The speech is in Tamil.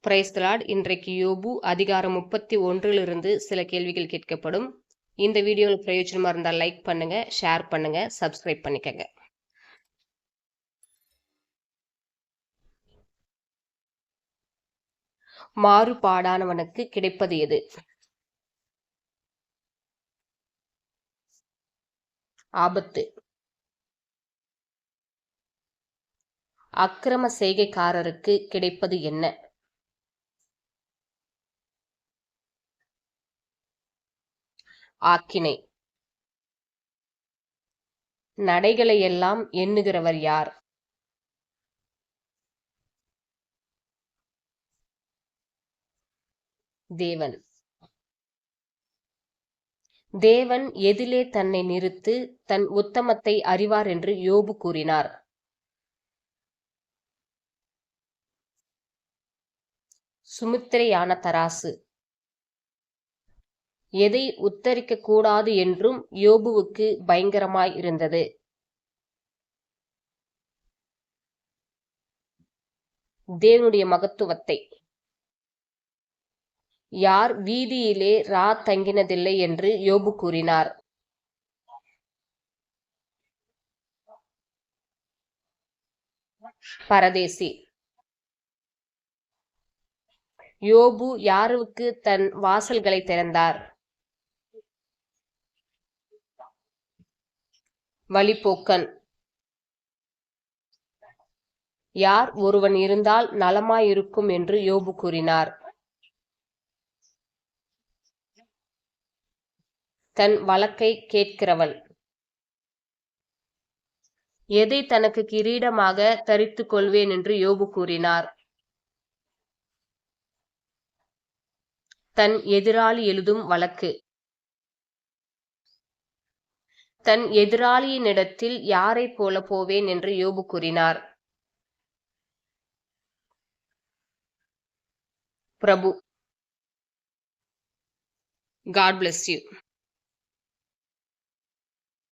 Praise the Lord. இன்றைக்கு யோபு அதிகாரம் 31 சில கேள்விகள் கேட்கப்படும். இந்த வீடியோவில் பிரயோஜனமா இருந்தால் லைக் பண்ணுங்க, ஷேர் பண்ணுங்க, சப்ஸ்கிரைப் பண்ணிக்கங்க. மாறுபாடானவனுக்கு கிடைப்பது எது? ஆபத்து. அக்கிரம செய்கைக்காரருக்கு கிடைப்பது என்ன? ஆக்கினை. நடைகளை எல்லாம் எண்ணுகிறவர் யார்? தேவன். தேவன் எதிலே தன்னை நிறுத்து தன் உத்தமத்தை அறிவார் என்று யோபு கூறினார்? சுமித்திரையான தராசு. எதை உத்தரிக்க கூடாது என்றும் யோபுவுக்கு பயங்கரமாய் இருந்தது? தேவனுடைய மகத்துவத்தை. யார் வீதியிலே தங்கினதில்லை என்று யோபு கூறினார்? பரதேசி. யோபு யாருக்கு தன் வாசல்களை திறந்தார்? வழிபோக்கன். யார் ஒருவன் இருந்தால் நலமாயிருக்கும் என்று யோபு கூறினார்? தன் வழக்கை கேட்கிறவள். எதை தனக்கு கிரீடமாக தரித்து கொள்வேன் என்று யோபு கூறினார்? தன் எதிராளி எழுதும் வழக்கு. தன் எதிராளியினிடத்தில் யாரை போல போவேன் என்று யோபு கூறினார்? பிரபு. God bless you.